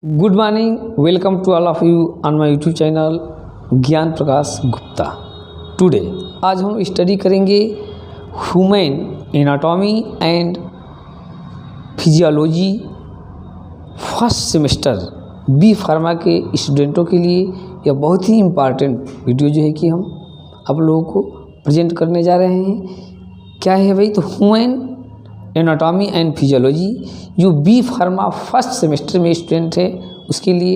Good morning, welcome to all of you on my YouTube channel Gyan Prakash Gupta. Today आज हम study करेंगे human anatomy and physiology first semester B pharma के स्टूडेंटों के लिए यह बहुत ही इम्पॉर्टेंट वीडियो जो है कि हम आप लोगों को प्रेजेंट करने जा रहे हैं। क्या है भाई? तो ह्यूमन एनाटॉमी एंड फिजियोलॉजी जो बी फार्मा फर्स्ट सेमेस्टर में स्टूडेंट है उसके लिए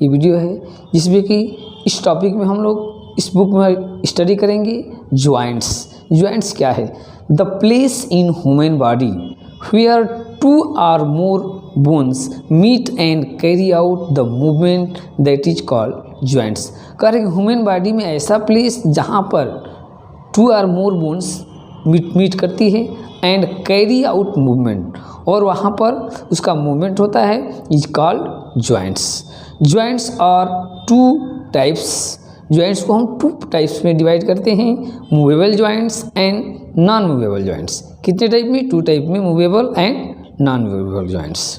ये वीडियो है, जिसमें कि इस टॉपिक में हम लोग इस बुक में स्टडी करेंगे जॉइंट्स क्या है? The place in human body where two or more bones meet and carry out the movement that is called joints. कह रहे ह्यूमन बॉडी में ऐसा प्लेस जहाँ पर two or more bones meet करती है एंड कैरी आउट मूवमेंट, और वहाँ पर उसका मूवमेंट होता है, is called joints are two types. Joints को हम टू टाइप्स में डिवाइड करते हैं, movable joints and non movable joints. कितने टाइप में? टू टाइप में, movable and non movable joints.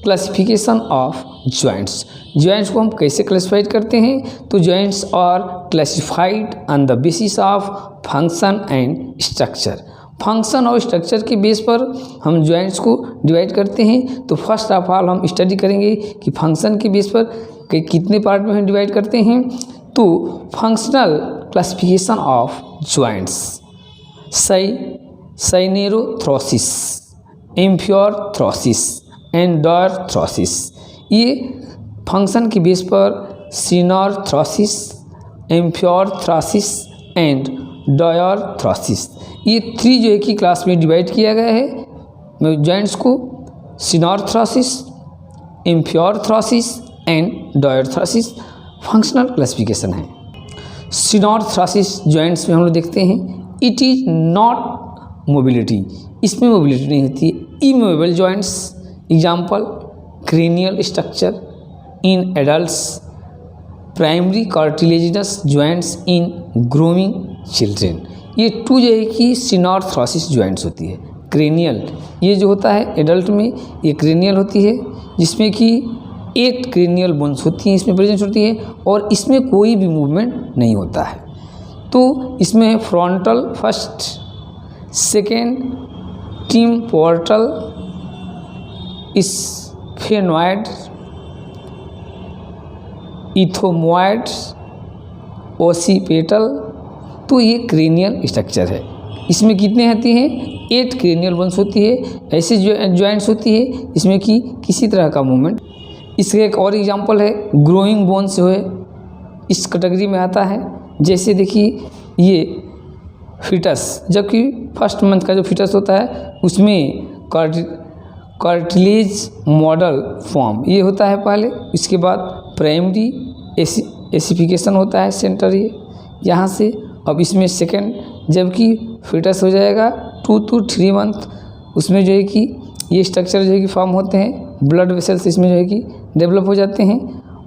Classification of joints को हम कैसे क्लासिफाइड करते हैं? तो joints are classified on the basis of function and structure. Function और स्ट्रक्चर के बेस पर हम जॉइंट्स को डिवाइड करते हैं। तो फर्स्ट ऑफ ऑल हम स्टडी करेंगे कि फंक्शन के बेस पर कितने पार्ट में हम डिवाइड करते हैं। तो functional classification of joints, synarthrosis, amphiarthrosis and diarthrosis. ये फंक्शन के बेस पर सिनॉर्थ्रोसिस, एम्फियोर्थ्रोसिस एंड डायर्थ्रोसिस, ये थ्री जो है कि क्लास में डिवाइड किया गया है जॉइंट्स को। सिनॉर्थ्रोसिस, एम्फियोर्थ्रोसिस एंड डायर्थ्रोसिस फंक्शनल क्लासिफिकेशन है। सिनॉर्थ्रोसिस जॉइंट्स में हम लोग देखते हैं, इट इज नॉट मोबिलिटी, इसमें मोबिलिटी नहीं होती है। Immovable joints, example cranial structure in adults, primary cartilaginous joints in growing children. ये टू जो है कि सिनॉर्थ्रोसिस जॉइंट्स होती है। क्रेनियल ये जो होता है एडल्ट में, ये क्रेनियल होती है, जिसमें कि 8 क्रेनियल बोन्स होती हैं, इसमें प्रेजेंट होती है, और इसमें कोई भी मूवमेंट नहीं होता है। तो इसमें frontal first, second temporal, sphenoid, ethmoid, occipital. तो ये क्रेनियल स्ट्रक्चर है। इसमें कितने होती हैं? 8 क्रेनियल बोन्स होती है। ऐसे जॉइंट्स होती है इसमें कि किसी तरह का मूवमेंट। इसका एक और एग्जांपल है ग्रोइंग बोन्स, जो है इस कैटेगरी में आता है। जैसे देखिए ये फिटस, जबकि फर्स्ट मंथ का जो फिटस होता है उसमें कार्टिलेज मॉडल फॉर्म ये होता है पहले, इसके बाद प्राइमरी एसिफिकेशन होता है सेंटर ये यहाँ से। अब इसमें सेकेंड, जबकि फिटस हो जाएगा 2 to 3 मंथ, उसमें जो है कि ये स्ट्रक्चर जो है कि फॉर्म होते हैं, ब्लड वेसल्स इसमें जो है कि डेवलप हो जाते हैं।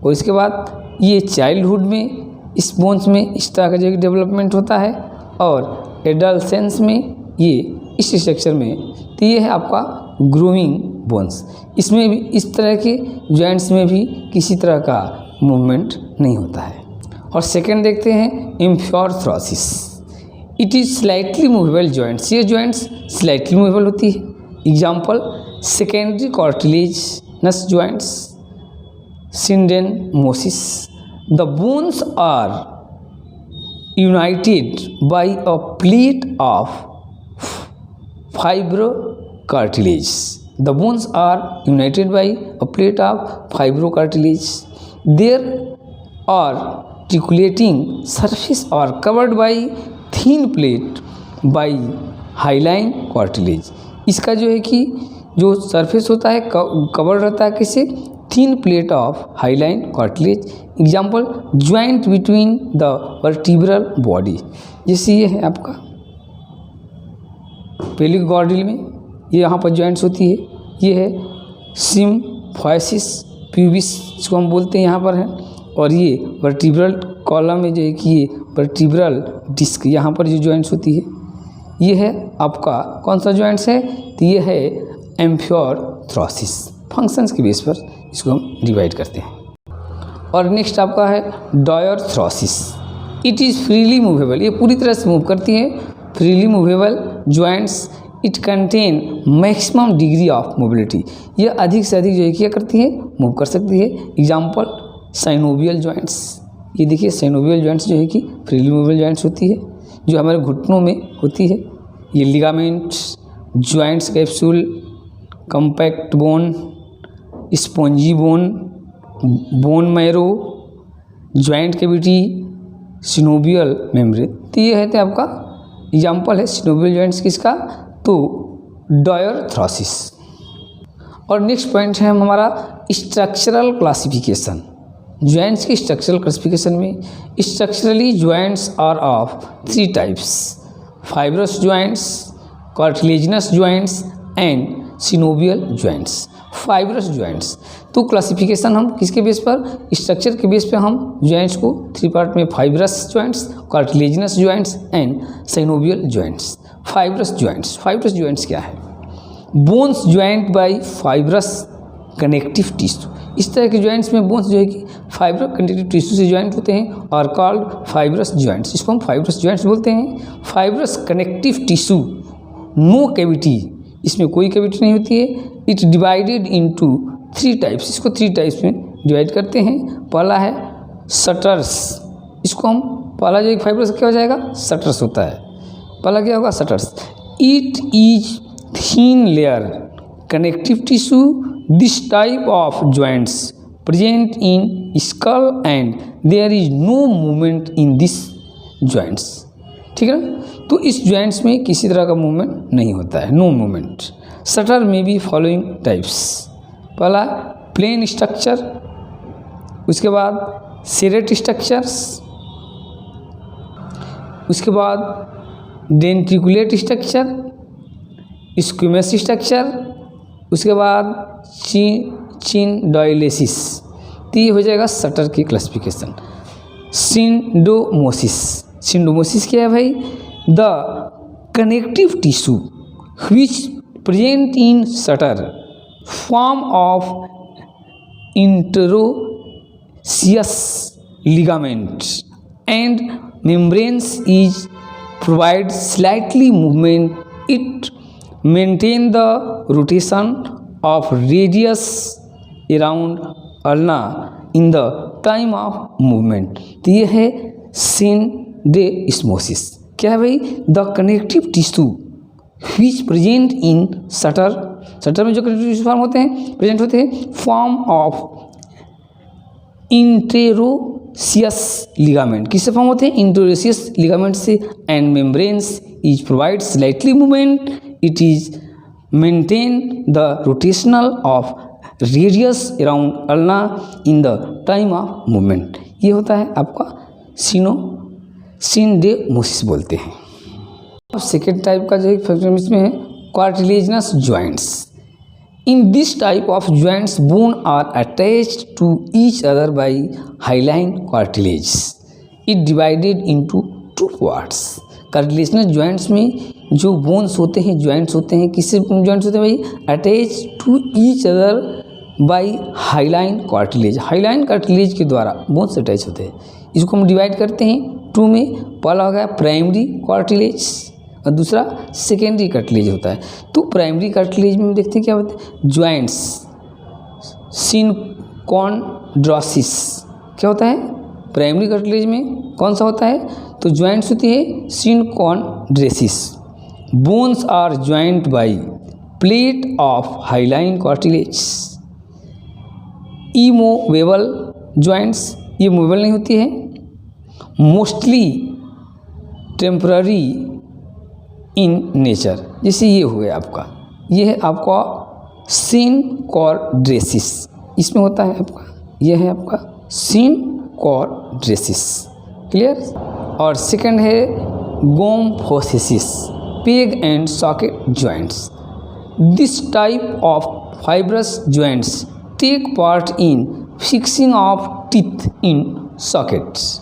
और इसके बाद ये चाइल्डहुड में इस बोन्स में इस तरह का जो है डेवलपमेंट होता है, और एडल्सेंस में ये इस स्ट्रक्चर में। तो ये है आपका ग्रोइंग बोन्स। इसमें भी इस तरह के जॉइंट्स में भी किसी तरह का मूवमेंट नहीं होता है। और सेकेंड देखते हैं amphiarthrosis, it is slightly movable joints. ये जॉइंट्स स्लाइटली मूवेबल होती है। Example secondary cartilaginous joints, syndesmosis. The bones are united by a plate of fibrocartilage. The bones are united by a plate of fibrocartilage. There are articulating surface are covered by thin plate by hyaline cartilage। इसका जो है कि जो surface होता है cover रहता है किससे? Thin plate of hyaline cartilage. Example joint between the vertebral body, जैसे ये है आपका पेलिक गॉर्डिल में ये यहाँ पर जॉइंट्स होती है। ये है सिम्फाइसिस प्यूबिस जिसको हम बोलते हैं यहाँ पर है, और ये वर्टिब्रल कॉलम में जो है कि ये वर्टिब्रल डिस्क यहाँ पर जो जॉइंट्स होती है, ये है आपका कौन सा जॉइंट्स है? तो ये है एम्फियोर्थ्रोसिस। फंक्शंस के बेस पर इसको हम डिवाइड करते हैं। और नेक्स्ट आपका है डायर्थ्रोसिस। इट इज़ फ्रीली मूवेबल, ये पूरी तरह से मूव करती है, freely movable joints. It contain maximum degree of mobility, ये अधिक से अधिक जो है क्या करती है, मूव कर सकती है। एग्जाम्पल साइनोवियल जॉइंट्स, ये देखिए साइनोवियल जॉइंट्स जो है कि फ्रीली मूवेबल जॉइंट्स होती है, जो हमारे घुटनों में होती है। ये ligaments, joints capsule, compact bone, spongy bone, bone marrow, joint cavity, synovial membrane. तो ये है आपका एग्जाम्पल है सिनोवियल जॉइंट्स किसका, तो डायर्थ्रोसिस। और नेक्स्ट पॉइंट है हमारा स्ट्रक्चरल क्लासिफिकेशन। जॉइंट्स की स्ट्रक्चरल क्लासिफिकेशन में structurally joints are of 3 types, fibrous joints, cartilaginous joints and synovial joints. Fibrous joints, तो क्लासिफिकेशन हम किसके बेस पर, स्ट्रक्चर के बेस पे हम जॉइंट्स को 3 पार्ट में, fibrous joints, cartilaginous joints and synovial joints. Fibrous joints क्या है, bones joint by fibrous connective tissue. इस तरह के जॉइंट्स में बोन्स जो है कि फाइबर कनेक्टिव टिश्यू से ज्वाइंट होते हैं और कॉल्ड फाइब्रस जॉइंट्स, इसको हम फाइब्रस जॉइंट्स बोलते हैं। Fibrous connective tissue, no cavity, इसमें कोई कैविटी नहीं होती है। इट डिवाइडेड इनटू 3 टाइप्स, इसको 3 टाइप्स में डिवाइड करते हैं। पहला है शटर्स, इसको हम पहला जो फाइब्रस क्या हो जाएगा, शटर्स होता है। पहला क्या होगा, sutures. It is thin layer connective tissue, this type of joints present in skull and there is no movement in this joints. ठीक है ना, तो इस जॉइंट्स में किसी तरह का मूवमेंट नहीं होता है, नो मूवमेंट। शटर में बी फॉलोइंग टाइप्स, पहला प्लेन स्ट्रक्चर, उसके बाद सेरेट स्ट्रक्चर्स, उसके बाद डेंट्रिकुलेट स्ट्रक्चर, स्क्विमस स्ट्रक्चर, उसके बाद चिनडोइलेसिस। तो ये हो जाएगा शटर की क्लासिफिकेशन। सिंडोमोसिस क्या है भाई, the connective tissue which present in shutter form of interosseous ligaments and membranes is provide slightly movement. It maintain the rotation of radius around ulna in the time of movement। तो ये है सिंडेस्मोसिस। क्या है भाई, the connective tissue which present in shutter में जो connective tissue form होते हैं, प्रेजेंट होते हैं, फॉर्म ऑफ इंटेरोसियस लिगामेंट, किससे फॉर्म होते हैं, इंटेरोसियस लिगामेंट से, and membranes is provide slightly movement, it is maintain the rotational of radius around ulna in the time of movement. ये होता है आपका सिंडेमोसिस बोलते हैं। अब सेकेंड टाइप का जो है फैक्टर इसमें है cartilaginous joints. In this type of joints bone are attached to each other by hyaline cartilage. It divided into 2 parts. Cartilaginous joints में जो बोन्स होते हैं, जॉइंट्स होते हैं, किससे जॉइंट्स होते हैं भाई, attach to each other by hyaline cartilage. Hyaline cartilage के द्वारा बोन्स अटैच होते हैं। इसको हम डिवाइड करते हैं 2 में। पहला हो गया प्राइमरी कार्टिलेज और दूसरा सेकेंडरी कार्टिलेज होता है। तो प्राइमरी कार्टिलेज में देखते हैं क्या होता है, जॉइंट्स सिनकॉन्ड्रोसिस। क्या होता है प्राइमरी कार्टिलेज में, कौन सा होता है, तो जॉइंट्स होती है synchondrosis. Bones are joint by plate of hyaline cartilage. Immovable joints, ये मूवेबल नहीं होती है, मोस्टली टेम्पररी इन नेचर। जैसे ये हो गया आपका, ये है आपका सिनकॉन्ड्रोसिस, इसमें होता है आपका, ये है आपका सिनकॉन्ड्रोसिस। क्लियर। और सेकंड है gomphosis, peg and socket joints. This type of fibrous joints take part in fixing of teeth in sockets.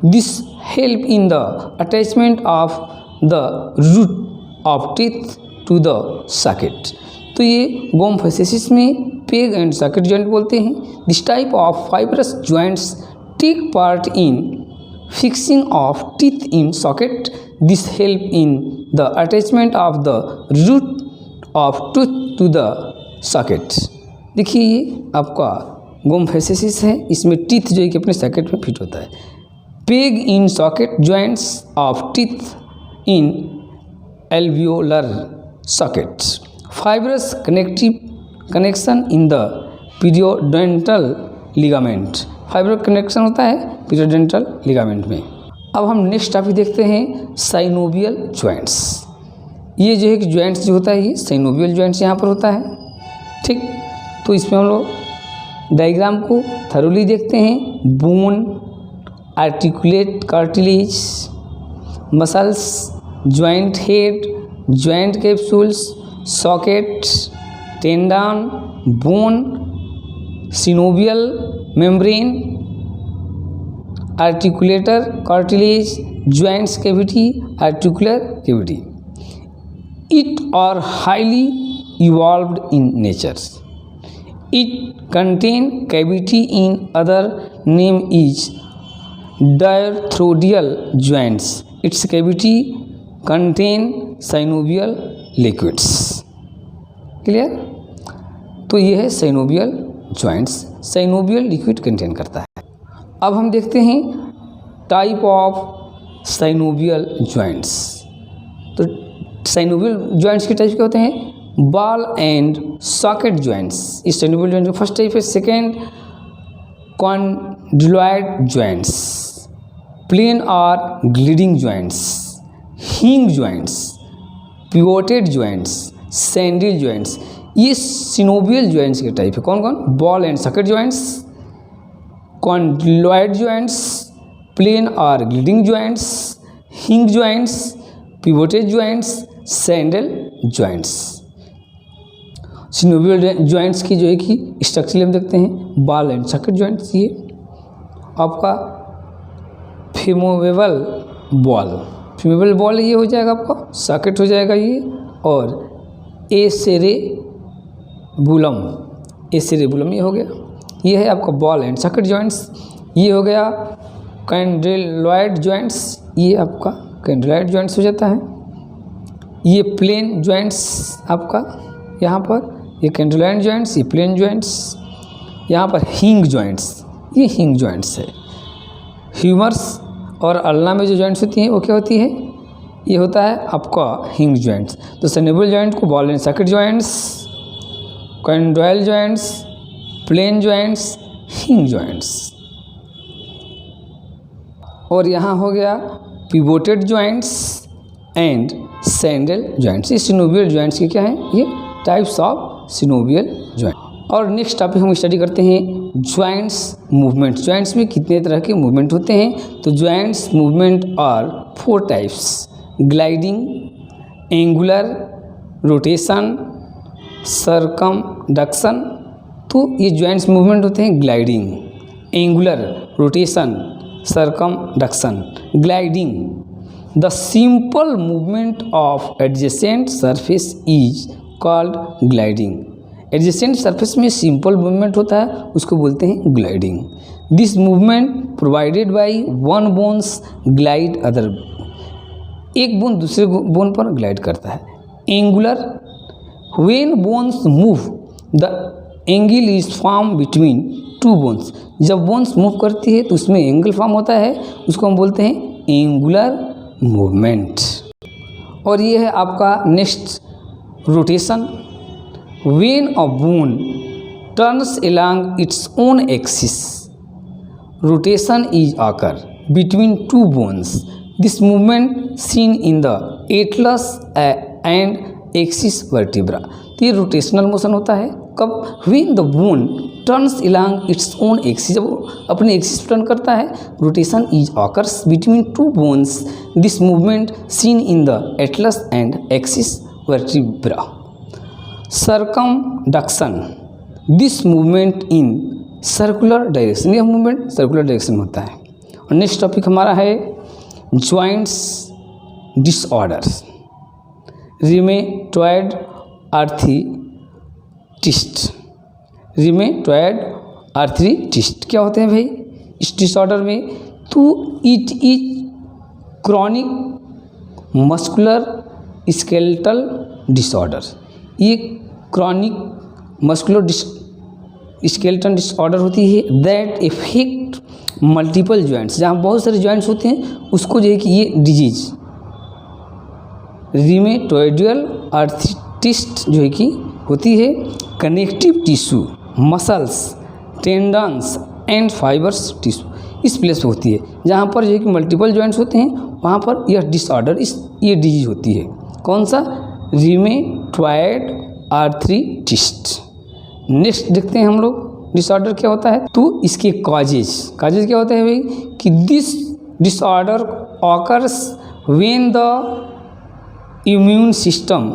This help in the attachment of the root of teeth to the socket. तो ये गोम्फोसिस में peg and socket joint बोलते हैं। This type of fibrous joints take part in fixing of teeth in socket. This help in the attachment of the root of tooth to the socket. देखिए ये आपका गम फैसेसिस है, इसमें टीथ जो है कि अपने सॉकेट में फिट होता है। Peg in socket joints of teeth in alveolar socket, fibrous connection in the periodontal ligament। Fibre connection होता है पीरियोडेंटल लिगामेंट में। अब हम नेक्स्ट टॉपिक देखते हैं साइनोवियल जॉइंट्स। ये जो है कि जॉइंट्स जो होता है ये साइनोवियल जॉइंट्स यहाँ पर होता है, ठीक। तो इसमें हम लोग डायग्राम को थरोली देखते हैं। Bone, articulate cartilage, muscles, joint head, joint capsules, socket, tendon, bone, synovial membrane, articulator cartilage, joints cavity, articular cavity. It are highly evolved in nature. It contain cavity in other name is diarthrodial joints. Its cavity contain synovial liquids. Clear? तो ये है synovial joints, synovial liquid contain करता है। अब हम देखते हैं type of synovial joints. तो साइनोवियल जॉइंट्स के टाइप क्या होते हैं? बॉल एंड सॉकेट जॉइंट्स, इस साइनोवियल जॉइंट का फर्स्ट टाइप है। सेकेंड, कॉन्डिलॉइड जॉइंट्स, प्लेन और gliding joints, hinge joints, pivoted joints, saddle joints. ये सिनोवियल जॉइंट्स के टाइप है। कौन कौन? Ball and socket joints, condyloid joints, plane और gliding joints, hinge joints, pivoted joints, saddle joints. Synovial joints की जो है कि स्ट्रक्चर हम देखते हैं। बॉल एंड सॉकेट जॉइंट्स, ये आपका फेमोवेबल बॉल, फेमोवेबल बॉल ये हो जाएगा आपका, सॉकेट हो जाएगा ये, और एसेरेबुलम ये हो गया। ये है आपका बॉल एंड सॉकेट जॉइंट्स। ये हो गया कैंडेलॉइड जॉइंट्स, ये आपका कैंडेलॉइड जॉइंट्स हो जाता है। ये प्लेन जॉइंट्स आपका यहाँ पर, ये कैंडेलॉइड जॉइंट्स, ये प्लेन जॉइंट्स। यहाँ पर हिंग जॉइंट्स, ये हिंग जॉइंट्स है। ह्यूमर्स और अल्ना में जो जॉइंट्स होती हैं वो क्या होती है? ये होता है आपका हिंग जॉइंट्स। तो साइनोवियल जॉइंट को ball and socket joints, condyloid joints, plane joints, hinge joints. और यहाँ हो गया pivoted joints and saddle joints. ये सिनोवियल जॉइंट्स के क्या हैं? ये टाइप्स ऑफ सिनोवियल जॉइंट। और नेक्स्ट टॉपिक हम स्टडी करते हैं जॉइंट्स मूवमेंट। जॉइंट्स में कितने तरह के मूवमेंट होते हैं? तो joints movement are 4 types: gliding, angular, rotation, circumduction. तो ये जॉइंट्स मूवमेंट होते हैं gliding, angular, rotation, circumduction. Gliding, the simple movement of adjacent surface is called gliding. Adjacent surface में सिंपल मूवमेंट होता है, उसको बोलते हैं ग्लाइडिंग। This movement provided by one bones glide other, एक बोन दूसरे बोन पर ग्लाइड करता है। Angular, when bones move the angle is form between 2 bones. जब बोन्स मूव करती है तो उसमें एंगल फॉर्म होता है, उसको हम बोलते हैं एंगुलर मूवमेंट। और ये है आपका next rotation. When a bone turns along its own axis, rotation is occur between 2 bones. This movement seen in the atlas and axis vertebra. तो ये रोटेशनल मोशन होता है कब? When the bone turns along its own axis, जब वो अपने axis turn करता है, rotation is occurs between 2 bones. This movement seen in the atlas and axis vertebra. Circumduction, this movement in circular direction, यह movement circular direction होता है। और next topic हमारा है जॉइंट्स डिसऑर्डर्स। रिमेटॉयड आर्थराइटिस, रिमेटॉयड आर्थराइटिस क्या होते हैं भाई इस डिसऑर्डर में? तो it is chronic muscular skeletal disorder. ये क्रॉनिक मस्कुलर स्केलेटल डिसऑर्डर होती है दैट इफेक्ट मल्टीपल जॉइंट्स, जहाँ बहुत सारे जॉइंट्स होते हैं उसको जो है कि ये डिजीज रिमेटॉयडल आर्थराइटिस जो है कि होती है। Connective tissue, muscles, tendons and fibres tissue इस प्लेस पे होती है, जहाँ पर जो है कि मल्टीपल जॉइंट्स होते हैं वहाँ पर यह डिसऑर्डर ये डिजीज होती है। कौन सा? रिमेटॉयड आर्थराइटिस। नेक्स्ट देखते हैं हम लोग डिसऑर्डर क्या होता है। तो इसके कॉजेज क्या होता है भाई कि this disorder occurs when the immune system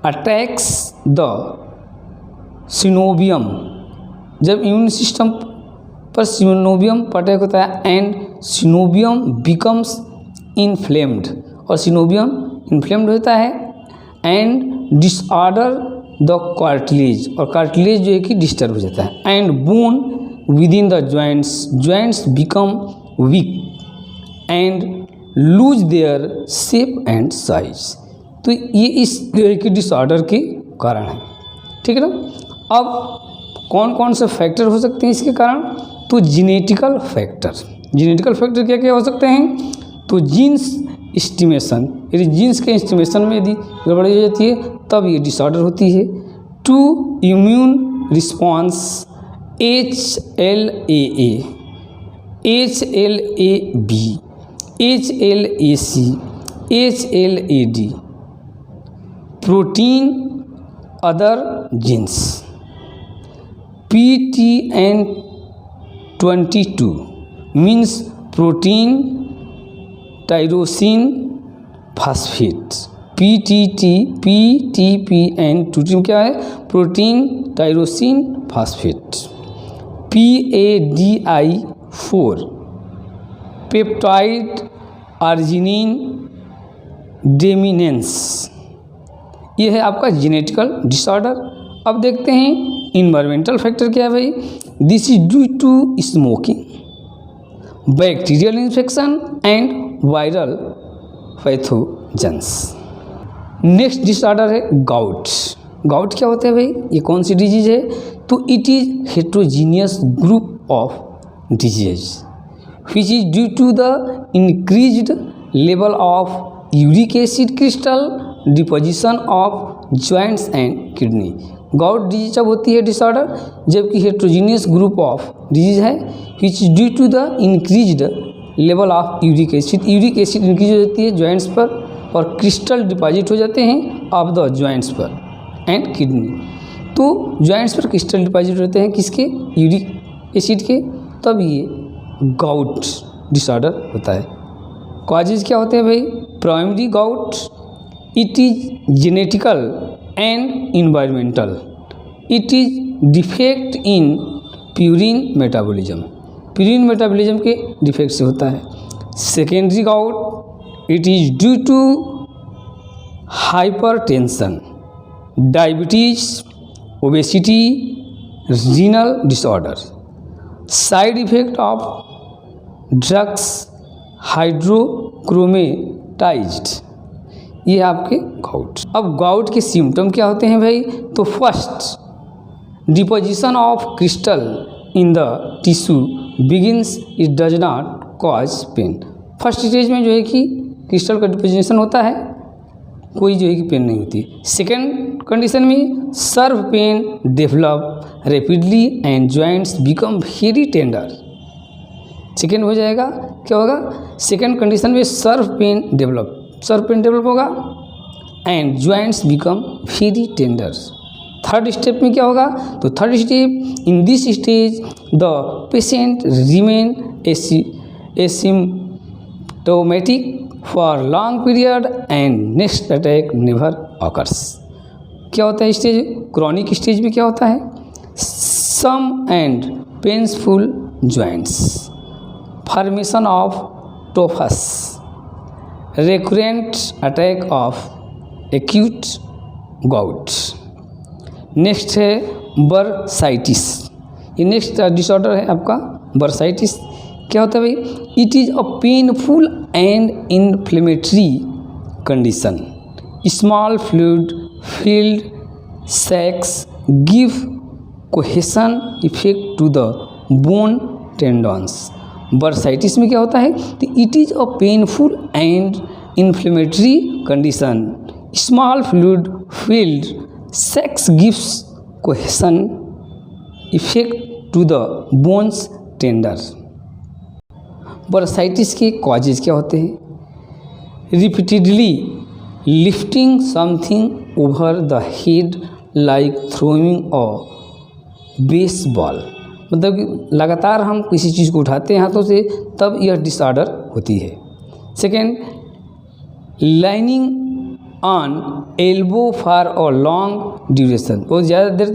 attacks the coenobium, जब इम्यून सिस्टम पर सिनोबियम पर अटैक होता है एंड सिनोबियम बिकम्स इन्फ्लेम्ड, और सिनोबियम इन्फ्लेम्ड होता है एंड डिसऑर्डर द कार्टिलेज, और कार्टिलेज जो है कि डिस्टर्ब हो जाता है and bone with in the joints become weak and lose their shape and size. तो ये इस डिसऑर्डर के कारण है, ठीक है ना। अब कौन कौन से फैक्टर हो सकते हैं इसके कारण? तो जेनेटिकल फैक्टर क्या क्या हो सकते हैं? तो जीन्स एस्टिमेशन, यदि जीन्स के एस्टिमेशन में यदि गड़बड़ी हो जाती है तब ये डिसऑर्डर होती है। To immune response HLA-A, HLA-B, HLA-C, HLA-D, protein other genes, PTN22 means protein tyrosine phosphate, PTPN22 क्या है? Protein tyrosine phosphate. PADI4 peptide arginine deiminase, ये है आपका जेनेटिकल डिसऑर्डर। अब देखते हैं इन्वायरमेंटल फैक्टर क्या है भाई। This is due to smoking, bacterial infection and viral pathogens. Next disorder है गाउट। गाउट क्या होता है भाई? ये कौन सी डिजीज है? तो it is heterogeneous group of disease which is due to the increased level of uric acid crystal deposition of joints and kidney. Gout disease जब होती है डिसऑर्डर जबकि हेट्रोजीनियस ग्रुप ऑफ डिजीज है which is due to the increased level of uric acid increase हो जाती है joints पर और क्रिस्टल डिपॉजिट हो जाते हैं ऑफ द जॉइंट्स पर एंड किडनी। तो जॉइंट्स पर क्रिस्टल डिपॉजिट होते हैं किसके? यूरिक एसिड के, तब ये गाउट डिसऑर्डर होता है। कॉजेज क्या होते हैं भाई? Primary gout, it is genetical and environmental, it is defect in purine metabolism के डिफेक्ट से होता है। Secondary gout, it is due to hypertension, diabetes, obesity, renal disorder, side effect of drugs, hydrochromatized, ये आपके गाउट। अब gout के symptom क्या होते हैं भाई? तो first, deposition of crystal in the tissue begins, it does not cause pain. First stage में जो है कि क्रिस्टल का डिपोजिशन होता है, कोई जो है कि पेन नहीं होती। सेकेंड कंडीशन में severe pain develop rapidly and joints become very tender. Second हो जाएगा क्या होगा? सेकेंड कंडीशन में सर्व पेन डेवलप होगा and joints become very tender. Third step में क्या होगा? तो third step, in this stage the patient remain asymptomatic for long period and next attack never occurs. क्या होता है स्टेज? क्रॉनिक स्टेज में क्या होता है? Some and painful joints, formation of tophus, recurrent attack of acute gout। Next है bursitis. ये next disorder है आपका बर्साइटिस। क्या होता है भाई? It is a painful and inflammatory condition. Small fluid filled sacs give cohesion effect to the bone tendons. Bursitis में क्या होता है? तो it is a painful and inflammatory condition. Small fluid filled sacs gives cohesion effect to the bones tender. Bursitis के causes क्या होते हैं? Repeatedly lifting something over the head like throwing a baseball. मतलब कि लगातार हम किसी चीज़ को उठाते हैं हाथों से, तब यह डिसऑर्डर होती है। Second, lining on elbow for a long duration. बहुत ज़्यादा देर तक